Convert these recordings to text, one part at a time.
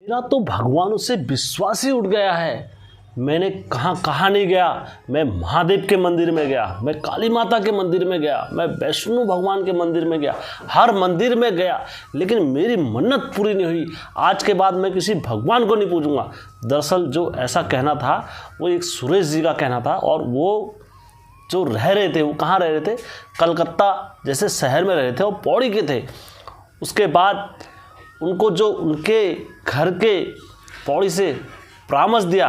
मेरा तो भगवानों से विश्वास ही उठ गया है। मैंने कहाँ नहीं गया। मैं महादेव के मंदिर में गया, मैं काली माता के मंदिर में गया, मैं वैष्णो भगवान के मंदिर में गया, हर मंदिर में गया, लेकिन मेरी मन्नत पूरी नहीं हुई। आज के बाद मैं किसी भगवान को नहीं पूजूंगा। दरअसल जो ऐसा कहना था वो एक सुरेश जी का कहना था, और वो जो रह रहे थे वो कहाँ रह रहे थे, कलकत्ता जैसे शहर में रह रहे थे और पौड़ी के थे। उसके बाद उनको जो उनके घर के पौड़ी से परामर्श दिया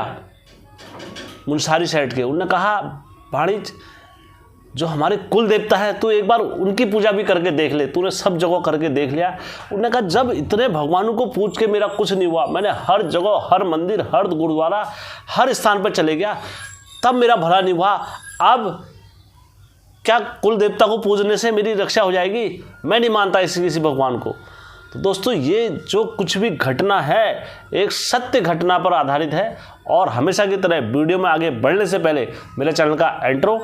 मुंसारी साइड के, उन्होंने कहा भाणीज जो हमारे कुल देवता है तू एक बार उनकी पूजा भी करके देख ले, तूने सब जगह करके देख लिया। उन्होंने कहा जब इतने भगवानों को पूछ के मेरा कुछ नहीं हुआ, मैंने हर जगह, हर मंदिर, हर गुरुद्वारा, हर स्थान पर चले गया, तब मेरा भला नहीं हुआ। अब क्या कुल देवता को पूजने से मेरी रक्षा हो जाएगी? मैं नहीं मानता किसी भगवान को। तो दोस्तों ये जो कुछ भी घटना है एक सत्य घटना पर आधारित है। और हमेशा की तरह वीडियो में आगे बढ़ने से पहले मेरे चैनल का इंट्रो।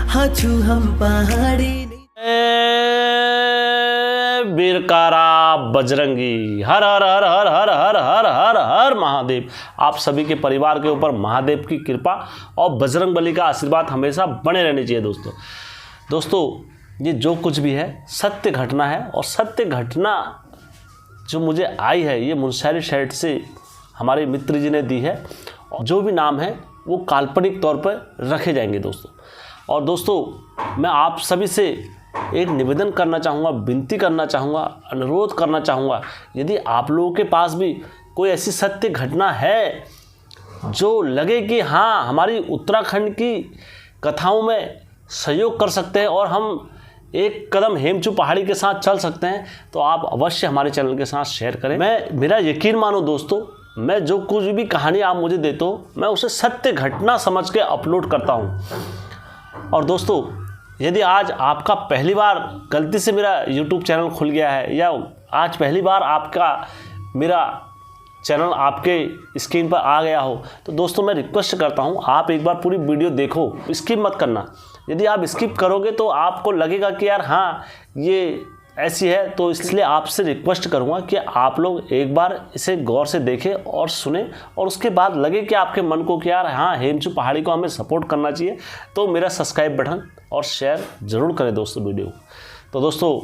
हाचू हम पहाड़ी बीरकारा बजरंगी, हर हर हर हर हर हर हर हर हर महादेव। आप सभी के परिवार के ऊपर महादेव की कृपा और बजरंगबली का आशीर्वाद हमेशा बने रहने चाहिए। दोस्तों ये जो कुछ भी है सत्य घटना है, और सत्य घटना जो मुझे आई है ये मुंसारी साइड से हमारे मित्र जी ने दी है। जो भी नाम है वो काल्पनिक तौर पर रखे जाएंगे दोस्तों। और दोस्तों मैं आप सभी से एक निवेदन करना चाहूँगा, विनती करना चाहूँगा, अनुरोध करना चाहूँगा, यदि आप लोगों के पास भी कोई ऐसी सत्य घटना है जो लगे कि हाँ हमारी उत्तराखंड की कथाओं में सहयोग कर सकते हैं और हम एक कदम हेमचू पहाड़ी के साथ चल सकते हैं, तो आप अवश्य हमारे चैनल के साथ शेयर करें। मेरा यकीन मानो दोस्तों, मैं जो कुछ भी कहानी आप मुझे देते हो मैं उसे सत्य घटना समझ के अपलोड करता हूँ। और दोस्तों यदि आज आपका पहली बार गलती से मेरा YouTube चैनल खुल गया है, या आज पहली बार आपका मेरा चैनल आपके स्क्रीन पर आ गया हो, तो दोस्तों मैं रिक्वेस्ट करता हूं आप एक बार पूरी वीडियो देखो, स्किप मत करना। यदि आप स्किप करोगे तो आपको लगेगा कि यार हाँ ये ऐसी है, तो इसलिए आपसे रिक्वेस्ट करूंगा कि आप लोग एक बार इसे गौर से देखें और सुने, और उसके बाद लगे कि आपके मन को कि यार हाँ हेमचू पहाड़ी को हमें सपोर्ट करना चाहिए, तो मेरा सब्सक्राइब बटन और शेयर ज़रूर करें दोस्तों वीडियो। तो दोस्तों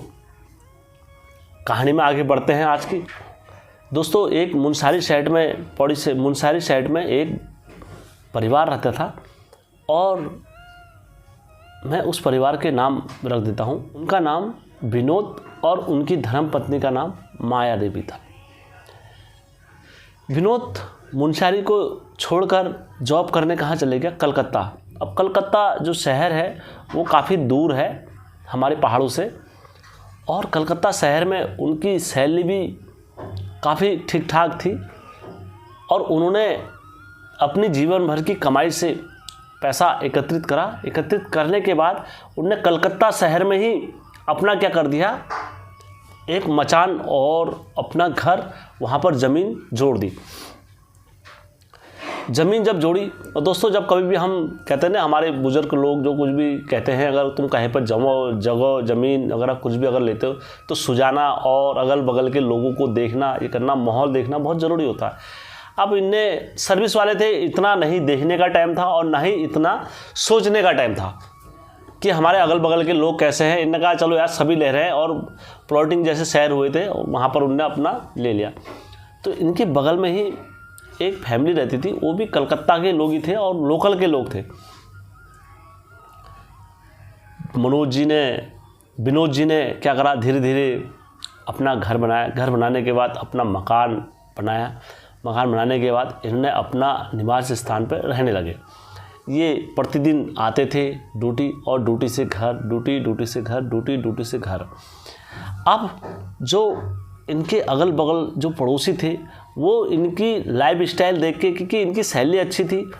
कहानी में आगे बढ़ते हैं आज की। दोस्तों एक मुंसारी साइड में, पौड़ी से मुंसारी साइड में एक परिवार रहता था, और मैं उस परिवार के नाम रख देता हूँ। उनका नाम विनोद और उनकी धर्मपत्नी का नाम माया देवी था। विनोद मुंसारी को छोड़कर जॉब करने कहाँ चले गया? कलकत्ता। अब कलकत्ता जो शहर है वो काफ़ी दूर है हमारे पहाड़ों से, और कलकत्ता शहर में उनकी सैलरी भी काफ़ी ठीक ठाक थी, और उन्होंने अपनी जीवन भर की कमाई से पैसा एकत्रित करा। एकत्रित करने के बाद उन्होंने कलकत्ता शहर में ही अपना क्या कर दिया, एक मचान और अपना घर, वहाँ पर ज़मीन जोड़ दी। ज़मीन जब जोड़ी, और दोस्तों जब कभी भी हम कहते हैं ना, हमारे बुजुर्ग लोग जो कुछ भी कहते हैं, अगर तुम कहीं पर जगह ज़मीन अगर कुछ भी अगर लेते हो तो सुजाना और अगल बगल के लोगों को देखना, ये करना, माहौल देखना बहुत ज़रूरी होता है। अब इनने सर्विस वाले थे, इतना नहीं देखने का टाइम था और ना ही इतना सोचने का टाइम था कि हमारे अगल बगल के लोग कैसे हैं। इन्होंने कहा चलो यार सभी ले रहे हैं, और प्लॉटिंग जैसे शहर हुए थे वहाँ पर उनने अपना ले लिया। तो इनके बगल में ही एक फैमिली रहती थी, वो भी कलकत्ता के लोग ही थे और लोकल के लोग थे। विनोद जी ने क्या करा, धीरे धीरे अपना घर बनाया। घर बनाने के बाद अपना मकान बनाया। मकान बनाने के बाद इन्होंने अपना निवास स्थान पर रहने लगे। ये प्रतिदिन आते थे ड्यूटी, और ड्यूटी से घर, ड्यूटी से घर, ड्यूटी से घर। अब जो इनके अगल बगल जो पड़ोसी थे वो इनकी लाइफ स्टाइल देख के, क्योंकि इनकी सैलरी अच्छी थी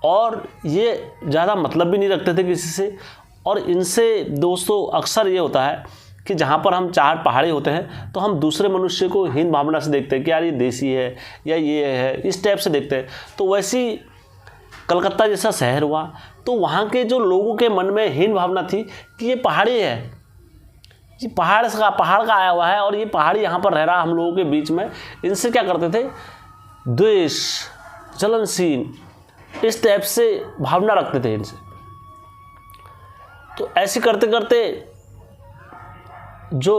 और ये ज़्यादा मतलब भी नहीं रखते थे किसी से, और इनसे दोस्तों अक्सर ये होता है कि जहाँ पर हम चार पहाड़ी होते हैं तो हम दूसरे मनुष्य को हीन भावना से देखते हैं कि यार ये देसी है या ये है, इस टाइप से देखते हैं। तो वैसी कलकत्ता जैसा शहर हुआ तो वहाँ के जो लोगों के मन में हीन भावना थी कि ये पहाड़ी है, ये पहाड़ का आया हुआ है और ये पहाड़ी यहाँ पर रह रहा हम लोगों के बीच में। इनसे क्या करते थे, द्वेष, जलनशील, इस टाइप से भावना रखते थे इनसे। तो ऐसे करते करते जो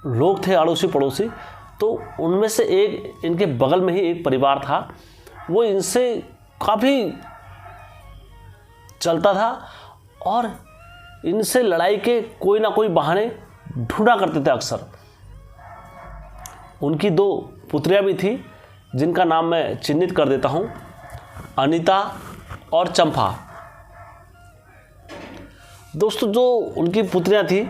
लोग थे अड़ोसी पड़ोसी, तो उनमें से एक, इनके बगल में ही एक परिवार था, वो इनसे काफ़ी चलता था और इनसे लड़ाई के कोई ना कोई बहाने ढूंढा करते थे अक्सर। उनकी 2 पुत्रियां भी थी जिनका नाम मैं चिन्हित कर देता हूँ, अनीता और चंपा। दोस्तों, जो उनकी पुत्रियां थी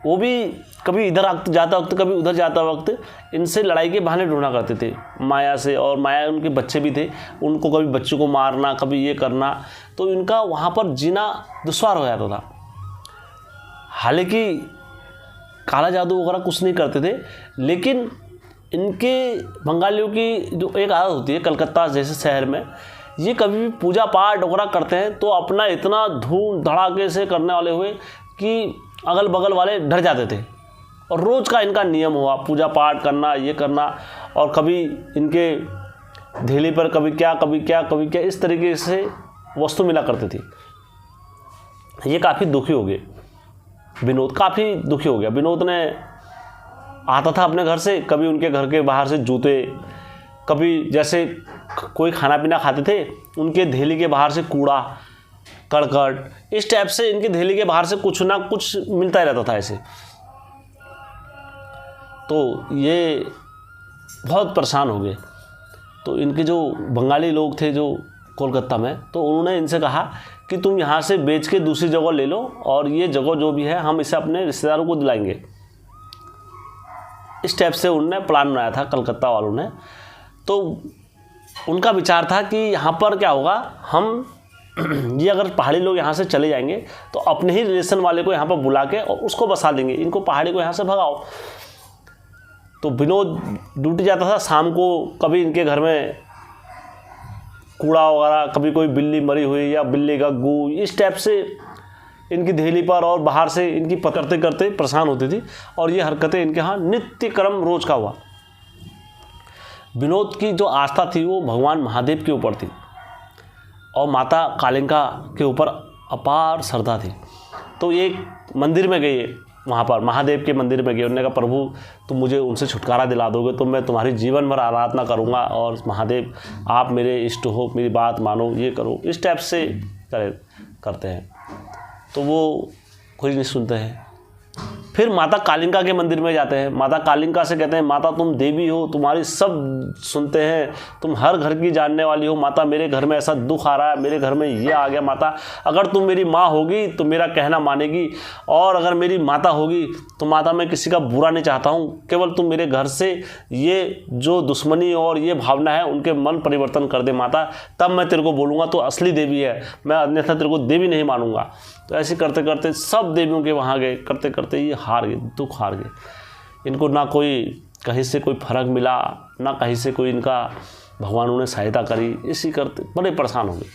वो भी कभी इधर जाता वक्त कभी उधर जाता वक्त इनसे लड़ाई के बहाने ढूंढा करते थे माया से। और माया, उनके बच्चे भी थे, उनको कभी बच्चों को मारना, कभी ये करना, तो इनका वहाँ पर जीना दुश्वार हो जाता था। हालांकि काला जादू वगैरह कुछ नहीं करते थे, लेकिन इनके बंगालियों की जो एक आदत होती है कलकत्ता जैसे शहर में, ये कभी भी पूजा पाठ वगैरह करते हैं तो अपना इतना धूम धड़ाके से करने वाले हुए कि अगल बगल वाले डर जाते थे। और रोज़ का इनका नियम हुआ पूजा पाठ करना, ये करना, और कभी इनके धेली पर कभी क्या कभी क्या कभी क्या, इस तरीके से वस्तु मिला करती थी। ये काफ़ी दुखी हो गए, विनोद काफ़ी दुखी हो गया। विनोद ने आता था अपने घर से, कभी उनके घर के बाहर से जूते, कभी जैसे कोई खाना पीना खाते थे उनके धेली के बाहर से कूड़ा करकट, इस टाइप से इनकी धेली के बाहर से कुछ ना कुछ मिलता ही रहता था ऐसे। तो ये बहुत परेशान हो गए। तो इनके जो बंगाली लोग थे जो कोलकाता में, तो उन्होंने इनसे कहा कि तुम यहाँ से बेच के दूसरी जगह ले लो और ये जगह जो भी है हम इसे अपने रिश्तेदारों को दिलाएंगे। इस टाइप से उन्होंने प्लान बनाया था कलकत्ता वालों ने। तो उनका विचार था कि यहाँ पर क्या होगा, हम ये अगर पहाड़ी लोग यहाँ से चले जाएंगे तो अपने ही रिलेशन वाले को यहाँ पर बुला के और उसको बसा देंगे, इनको पहाड़ी को यहाँ से भगाओ। तो विनोद ड्यूटी जाता था शाम को, कभी इनके घर में कूड़ा वगैरह, कभी कोई बिल्ली मरी हुई या बिल्ली का गू, इस टाइप से इनकी धेली पर और बाहर से इनकी पकड़ते करते परेशान होती थी। और ये हरकतें इनके यहाँ नित्य क्रम रोज का हुआ। विनोद की जो आस्था थी वो भगवान महादेव के ऊपर थी और माता कालिका के ऊपर अपार श्रद्धा थी। तो एक मंदिर में गए, वहाँ पर महादेव के मंदिर में गए, उन्होंने कहा प्रभु तुम मुझे उनसे छुटकारा दिला दोगे तो मैं तुम्हारी जीवन भर आराधना करूँगा और महादेव आप मेरे इष्ट हो, मेरी बात मानो, ये करो, इस टाइप से करते हैं। तो वो कोई नहीं सुनते हैं। फिर माता कालिका के मंदिर में जाते हैं। माता कालिका से कहते हैं माता तुम देवी हो, तुम्हारी सब सुनते हैं, तुम हर घर की जानने वाली हो। माता मेरे घर में ऐसा दुख आ रहा है, मेरे घर में ये आ गया। माता अगर तुम मेरी माँ होगी तो मेरा कहना मानेगी, और अगर मेरी माता होगी तो माता मैं किसी का बुरा नहीं चाहता हूँ, केवल तुम मेरे घर से ये जो दुश्मनी और ये भावना है उनके मन परिवर्तन कर दे माता, तब मैं तेरे को बोलूँगा तो असली देवी है, मैं अन्यथा तेरे को देवी नहीं मानूंगा। तो ऐसे करते करते सब देवियों के वहाँ गए, करते करते ये हार गए, दुख हार गए। इनको ना कोई कहीं से कोई फर्क मिला, ना कहीं से कोई इनका भगवानों ने सहायता करी, इसी करते बड़े परेशान हो गए।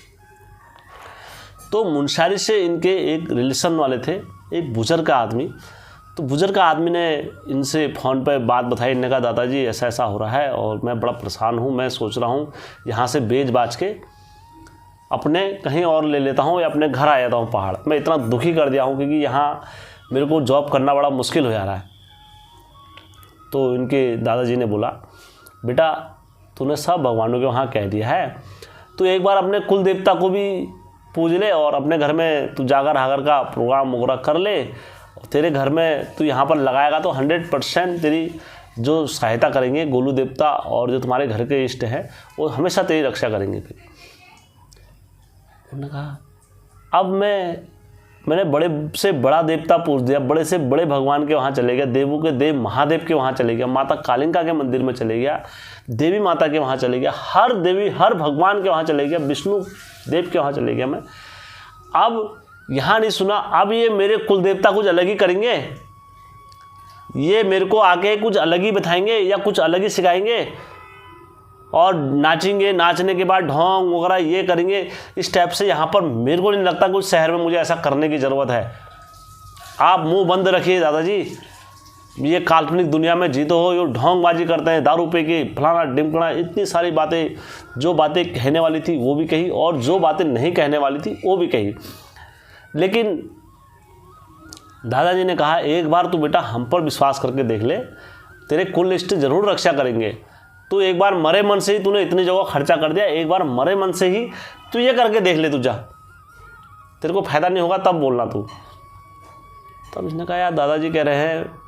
तो मुंशारी से इनके एक रिलेशन वाले थे, एक बुजुर्ग का आदमी। तो बुजुर्ग का आदमी ने इनसे फ़ोन पे बात बताई। इनने कहा दादाजी ऐसा ऐसा हो रहा है और मैं बड़ा परेशान हूँ, मैं सोच रहा हूँ यहाँ से बेच बाच के अपने कहीं और ले लेता हूँ या अपने घर आ जाता हूँ पहाड़। मैं इतना दुखी कर दिया हूँ क्योंकि यहाँ मेरे को जॉब करना बड़ा मुश्किल हो जा रहा है। तो इनके दादाजी ने बोला बेटा तूने सब भगवानों के वहाँ कह दिया है, तो एक बार अपने कुल देवता को भी पूज ले और अपने घर में तू जागर हागर का प्रोग्राम वगैरह कर ले। तेरे घर में तू यहाँ पर लगाएगा तो 100% तेरी जो सहायता करेंगे गोलू देवता और जो तुम्हारे घर के इष्ट हैं वो हमेशा तेरी रक्षा करेंगे। फिर उन्होंने कहा अब मैंने बड़े से बड़ा देवता पूछ दिया, बड़े से बड़े भगवान के वहाँ चले गया, देवों के देव महादेव के वहाँ चले गया, माता कालिका के मंदिर में चले गया, देवी माता के वहाँ चले गया, हर देवी हर भगवान के वहाँ चले गया, विष्णु देव के वहाँ चले गया मैं। अब यहाँ नहीं सुना, अब ये मेरे कुल देवता कुछ अलग ही करेंगे, ये मेरे को आके कुछ अलग ही बताएंगे या कुछ अलग ही सिखाएंगे और नाचेंगे, नाचने के बाद ढोंग वगैरह ये करेंगे इस टाइप से। यहाँ पर मेरे को नहीं लगता कुछ शहर में मुझे ऐसा करने की ज़रूरत है। आप मुंह बंद रखिए दादाजी, ये काल्पनिक दुनिया में जीतो हो, ये ढोंगबाजी करते हैं, दारू पे के फलाना डिमकना, इतनी सारी बातें, जो बातें कहने वाली थी वो भी कही और जो बातें नहीं कहने वाली थी वो भी कही। लेकिन दादाजी ने कहा एक बार तू बेटा हम पर विश्वास करके देख ले, तेरे कुल लिस्ट जरूर रक्षा करेंगे। तू एक बार मरे मन से ही, तूने इतनी जगह खर्चा कर दिया, एक बार मरे मन से ही तू ये करके देख ले, तू जा, तेरे को फायदा नहीं होगा तब बोलना तू। तब इसने कहा यार दादाजी कह रहे हैं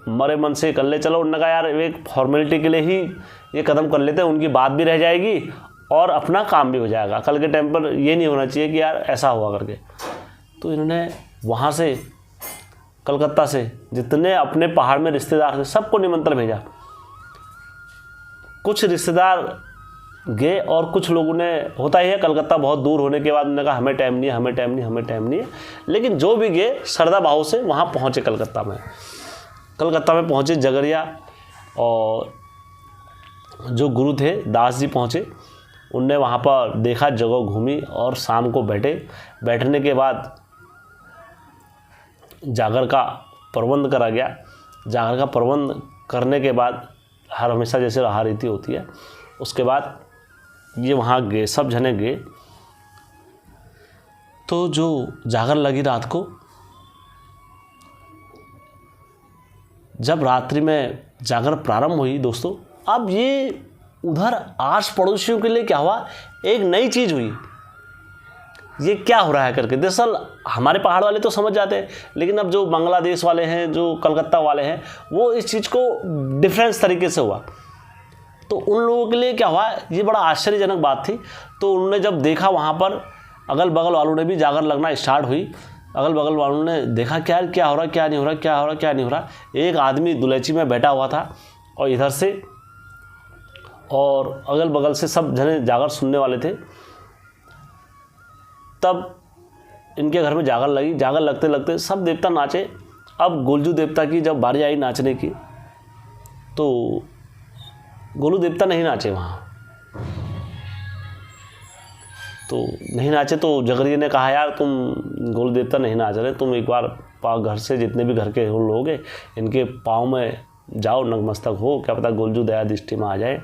मरे मन से कर ले, चलो। उन्होंने कहा यार एक फॉर्मेलिटी के लिए ही ये कदम कर लेते हैं, उनकी बात भी रह जाएगी और अपना काम भी हो जाएगा। कल के टाइम पर ये नहीं होना चाहिए कि यार ऐसा हुआ करके। तो इन्होंने वहाँ से कलकत्ता से जितने अपने पहाड़ में रिश्तेदार थे सबको निमंत्रण भेजा। कुछ रिश्तेदार गए और कुछ लोगों ने, होता ही है कलकत्ता बहुत दूर होने के बाद उन्होंने कहा हमें टाइम नहीं है, हमें टाइम नहीं, हमें टाइम नहीं है। लेकिन जो भी गए श्रद्धा भाव से वहाँ पहुँचे कलकत्ता में पहुँचे जगरिया, और जो गुरु थे दास जी पहुँचे, उनने वहाँ पर देखा, जगह घूमी और शाम को बैठने के बाद जागर का प्रबंध करा गया। जागर का प्रबंध करने के बाद हर हमेशा जैसे रहा रीति होती है, उसके बाद ये वहाँ गए, सब जने गए। तो जो जागर लगी रात को, जब रात्रि में जागर प्रारंभ हुई दोस्तों, अब ये उधर आस पड़ोसियों के लिए क्या हुआ, एक नई चीज़ हुई। ये क्या हो रहा है करके दरअसल हमारे पहाड़ वाले तो समझ जाते हैं, लेकिन अब जो बांग्लादेश वाले हैं, जो कलकत्ता वाले हैं, वो इस चीज़ को डिफरेंस तरीके से हुआ। तो उन लोगों के लिए क्या हुआ, ये बड़ा आश्चर्यजनक बात थी। तो उन्होंने जब देखा वहाँ पर अगल बगल वालों ने भी जागर लगना स्टार्ट हुई, अगल बगल वालों ने देखा क्या हो रहा, क्या नहीं हो रहा, क्या हो रहा, क्या नहीं हो रहा। एक आदमी दुलैची में बैठा हुआ था और इधर से और अगल बगल से सब जने जागर सुनने वाले थे। तब इनके घर में जागर लगी, जागर लगते लगते सब देवता नाचे। अब गोलजू देवता की जब बारी आई नाचने की, तो गोलू देवता नहीं नाचे वहाँ, तो नहीं नाचे। तो जगरिया ने कहा यार तुम गोलू देवता नहीं नाच रहे, तुम एक बार घर से जितने भी घर के लोग हैं इनके पाँव में जाओ, नतमस्तक हो, क्या पता गोलजू दया दृष्टि में आ जाए।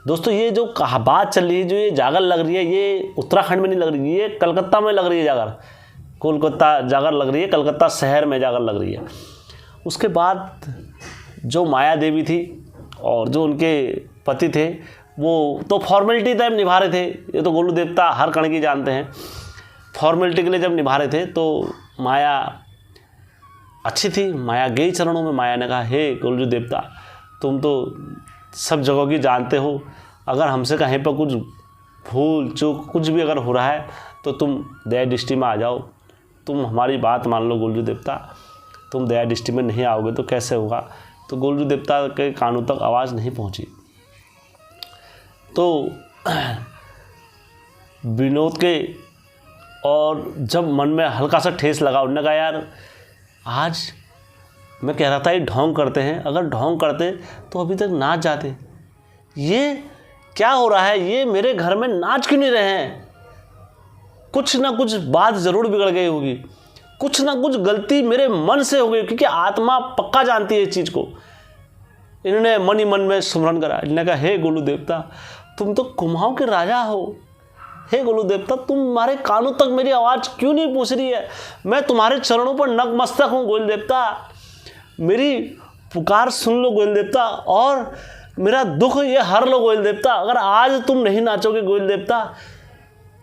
दोस्तों ये जो बात चल रही है, जो ये जागर लग रही है, ये उत्तराखंड में नहीं लग रही है, ये कलकत्ता में लग रही है जागर। कोलकाता जागर लग रही है, कलकत्ता शहर में जागर लग रही है। उसके बाद जो माया देवी थी और जो उनके पति थे, वो तो फॉर्मेलिटी टाइम निभा रहे थे। ये तो गोलू देवता हर कण की जानते हैं। फॉर्मेलिटी के लिए जब निभा रहे थे तो माया अच्छी थी, माया गई चरणों में। माया ने कहा हे गोलू देवता, तुम तो सब जगह की जानते हो, अगर हमसे कहीं पर कुछ भूल चूक कुछ भी अगर हो रहा है तो तुम दया दृष्टि में आ जाओ, तुम हमारी बात मान लो गोलजू देवता। तुम दया दृष्टि में नहीं आओगे तो कैसे होगा। तो गोलजू देवता के कानों तक आवाज़ नहीं पहुंची। तो विनोद के और जब मन में हल्का सा ठेस लगा, उन्होंने कहा यार आज मैं कह रहा था ये ढोंग करते हैं, अगर ढोंग करते तो अभी तक नाच जाते। ये क्या हो रहा है, ये मेरे घर में नाच क्यों नहीं रहे हैं। कुछ ना कुछ बात ज़रूर बिगड़ गई होगी, कुछ ना कुछ गलती मेरे मन से हो गई, क्योंकि आत्मा पक्का जानती है इस चीज़ को। इन्होंने मन ही मन में स्मरण करा। इन्होंने कहा हे गोलू देवता, तुम तो कुम्हाओं के राजा हो। हे गोलू देवता, तुम्हारे कानों तक मेरी आवाज़ क्यों नहीं पहुँच रही है। मैं तुम्हारे चरणों पर नतमस्तक हूँ गोलू देवता, मेरी पुकार सुन लो गोयल देवता, और मेरा दुख ये हर लो गोयल देवता। अगर आज तुम नहीं नाचोगे गोयल देवता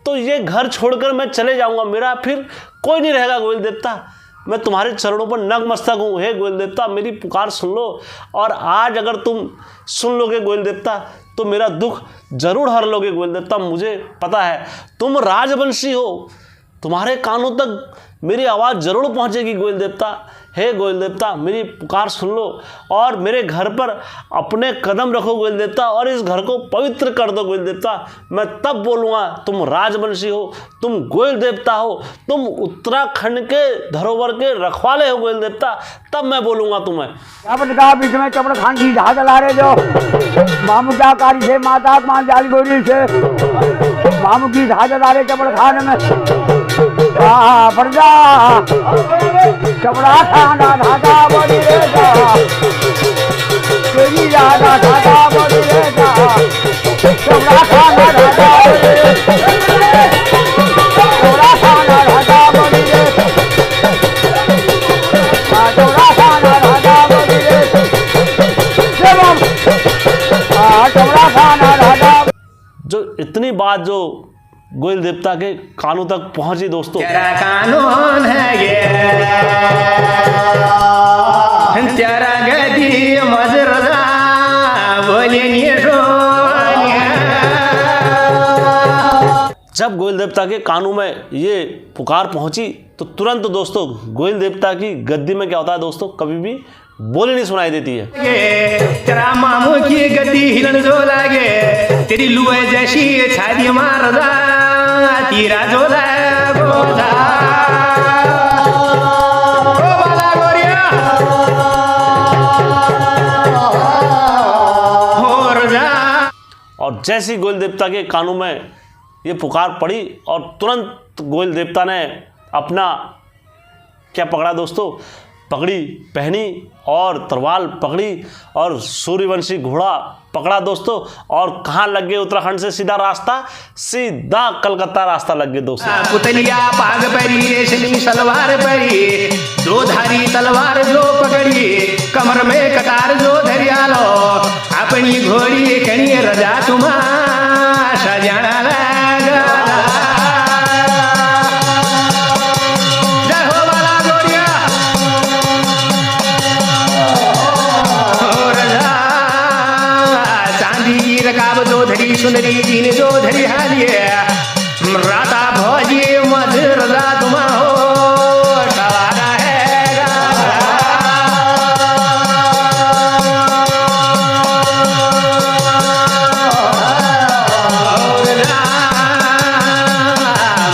तो ये घर छोड़कर मैं चले जाऊंगा, मेरा फिर कोई नहीं रहेगा गोयल देवता। मैं तुम्हारे चरणों पर नतमस्तक हूँ हे गोयल देवता, मेरी पुकार सुन लो। और आज अगर तुम सुन लोगे गोयल देवता तो मेरा दुख जरूर हर लोगे गोयल देवता। मुझे पता है तुम राजवंशी हो, तुम्हारे कानों तक मेरी आवाज़ जरूर पहुँचेगी गोयल देवता। हे गोयल देवता, मेरी पुकार सुन लो और मेरे घर पर अपने कदम रखो गोयल देवता, और इस घर को पवित्र कर दो गोयल देवता। मैं तब बोलूँगा तुम राजवंशी हो, तुम गोयल देवता हो, तुम उत्तराखंड के धरोहर के रखवाले हो गोयल देवता। तब मैं बोलूंगा तुम्हें। क्या कहा बीच में चपड़ खान की जहाज ला रहे जो मामू क्या कारी से माता मान जाल गोरी से मामू की जहाज ला रहे चपड़ खान में पर्दा चपड़ा खाना धागा बोली रे जा तेरी यादा धागा बोली रे जा चपड़ा खाना धागा बोली रे चपड़ा खाना धागा बोली रे चपड़ा खाना धागा बोली रे चपड़ा खाना धागा। जो इतनी बात जो गोयल देवता के कानों तक पहुंची दोस्तों, तेरा कानून है ये तेरा गदी मजरदा बोले जब गोयल देवता के कानों में ये पुकार पहुंची तो तुरंत दोस्तों गोयल देवता की गद्दी में क्या होता है दोस्तों, कभी भी बोली नहीं सुनाई देती है। तेरा मामू की गद्दी हिलन जो लागे तेरी लुए जैसी छाती मारदा तीरा जो गोदा और जैसी गोयल देवता के कानों में ये पुकार पड़ी और तुरंत गोयल देवता ने अपना क्या पकड़ा दोस्तों, पगड़ी पहनी और तलवार पकड़ी और सूर्यवंशी घोड़ा पकड़ा दोस्तों, और कहाँ लग गए, उत्तराखंड से सीधा रास्ता, सीधा कलकत्ता रास्ता लग गए दोस्तों। पुतलिया पाग परी रेशमी सलवार परी दो धारी तलवार जो पकड़ी कमर में कतार जो धरिया लो अपनी घोड़ी कणी रजा तुम्हारा सजाना जो धरी सुंदरी दीन जो धरी हालिए राता भोजी मधुरदा तुम हो सवारा है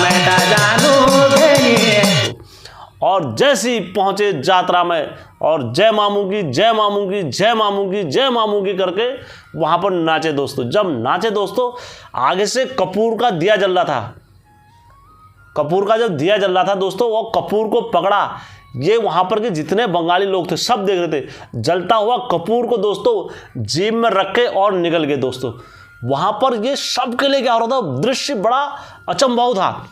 मैं जानू और जैसे ही पहुंचे यात्रा में और जय मामू की जय मामू की जय मामू की जय मामू की करके वहां पर नाचे दोस्तों। जब नाचे दोस्तों आगे से कपूर का दिया जल रहा था, कपूर का जब दिया जल रहा था दोस्तों वो कपूर को पकड़ा, ये वहां पर के जितने बंगाली लोग थे सब देख रहे थे, जलता हुआ कपूर को दोस्तों जेब में रखे और निकल गए दोस्तों। वहां पर ये सबके लिए क्या हो रहा था, दृश्य बड़ा अचंभव था।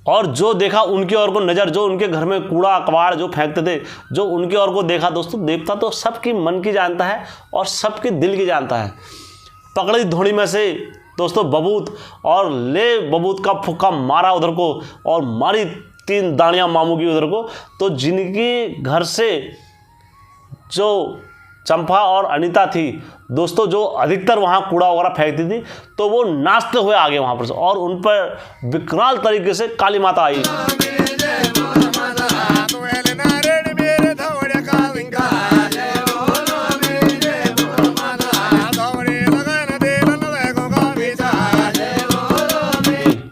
और जो देखा उनकी ओर को नज़र, जो उनके घर में कूड़ा कबाड़ जो फेंकते थे, जो उनकी ओर को देखा दोस्तों, देवता तो सबकी मन की जानता है और सबके दिल की जानता है। पकड़ी धोनी में से दोस्तों बबूत और ले बबूत का फुक्का मारा उधर को और मारी 3 दानियाँ मामू की उधर को, तो जिनकी घर से जो चंपा और अनीता थी दोस्तों, जो अधिकतर वहाँ कूड़ा वगैरह फेंकती थी, तो वो नाचते हुए आ गए वहाँ पर से और उन पर विकराल तरीके से काली माता आई।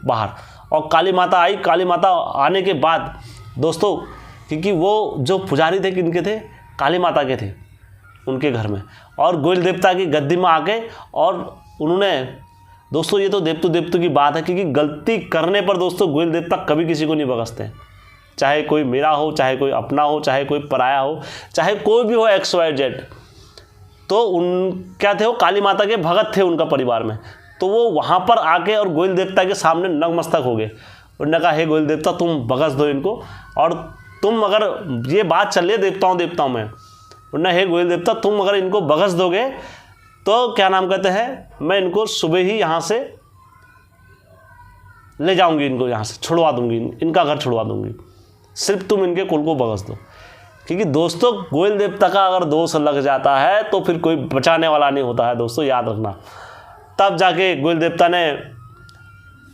बाहर और काली माता आई। काली माता आने के बाद दोस्तों, क्योंकि वो जो पुजारी थे किनके थे, काली माता के थे उनके घर में, और गोयल देवता की गद्दी में आके और उन्होंने दोस्तों, ये तो देवतू की बात है, क्योंकि गलती करने पर दोस्तों गोयल देवता कभी किसी को नहीं बख्शते, चाहे कोई मेरा हो, चाहे कोई अपना हो, चाहे कोई पराया हो, चाहे कोई भी हो XYZ। तो उन क्या थे, वो काली माता के भगत थे उनका परिवार में, तो वो वहाँ पर आके और गोयल देवता के सामने नतमस्तक हो गए। उन्होंने कहा, हे गोयल देवता तुम बख्श दो इनको, और तुम अगर ये बात चल रही है देवताओं में, उन्होंने हे गोयल देवता तुम अगर इनको बख्श दोगे तो क्या नाम कहते हैं, मैं इनको सुबह ही यहाँ से ले जाऊंगी, इनको यहाँ से छुड़वा दूंगी, इनका घर छुड़वा दूंगी, सिर्फ तुम इनके कुल को बख्श दो। क्योंकि दोस्तों गोयल देवता का अगर दोष लग जाता है तो फिर कोई बचाने वाला नहीं होता है दोस्तों, याद रखना। तब जाके गोयल देवता ने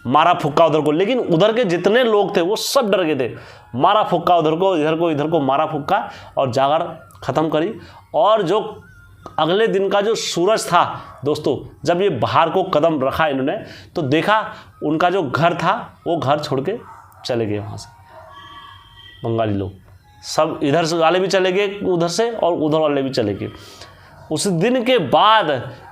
मारा फुक्का उधर को, लेकिन उधर के जितने लोग थे वो सब डर गए थे। मारा फुक्का उधर को, इधर को मारा फुक्का और जागर ख़त्म करी। और जो अगले दिन का जो सूरज था दोस्तों, जब ये बाहर को कदम रखा इन्होंने, तो देखा उनका जो घर था वो घर छोड़ के चले गए वहाँ से बंगाली लोग। सब इधर से वाले भी चले गए उधर से और उधर वाले भी चले गए। उस दिन के बाद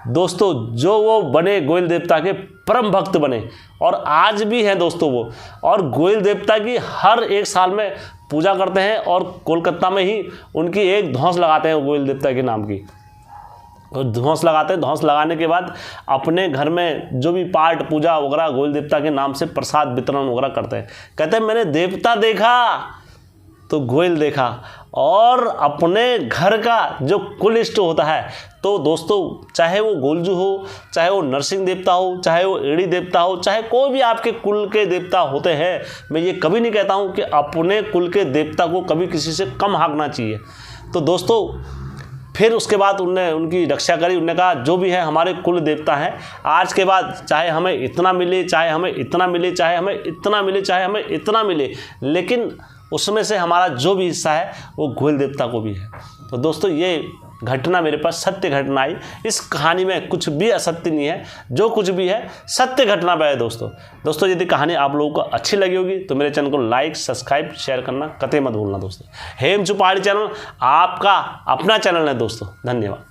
दोस्तों जो वो बने गोयल देवता के परम भक्त बने और आज भी हैं दोस्तों वो, और गोयल देवता की हर एक साल में पूजा करते हैं और कोलकाता में ही उनकी एक धौंस लगाते हैं गोयल देवता के नाम की। धौंस लगाते हैं, धौंस लगाने के बाद अपने घर में जो भी पाठ पूजा वगैरह गोयल देवता के नाम से प्रसाद वितरण वगैरह करते हैं। कहते हैं मैंने देवता देखा तो गोयल देखा, और अपने घर का जो कुल इष्ट होता है, तो दोस्तों चाहे वो गोलजू हो, चाहे वो नरसिंह देवता हो, चाहे वो एड़ी देवता हो, चाहे कोई भी आपके कुल के देवता होते हैं, मैं ये कभी नहीं कहता हूँ कि अपने कुल के देवता को कभी किसी से कम हाँकना चाहिए। तो दोस्तों फिर उसके बाद उनने उनकी रक्षा करी। उनने कहा जो भी है हमारे कुल देवता हैं, आज के बाद चाहे हमें इतना मिले, चाहे हमें इतना मिले, चाहे हमें इतना मिले, चाहे हमें इतना मिले, लेकिन उसमें से हमारा जो भी हिस्सा है वो गोयल देवता को भी है। तो दोस्तों ये घटना मेरे पास सत्य घटना आई। इस कहानी में कुछ भी असत्य नहीं है, जो कुछ भी है सत्य घटना पर है दोस्तों यदि कहानी आप लोगों को अच्छी लगी होगी तो मेरे चैनल को लाइक, सब्सक्राइब, शेयर करना कतई मत भूलना दोस्तों। हेमचू पहाड़ी चैनल आपका अपना चैनल है दोस्तों। धन्यवाद।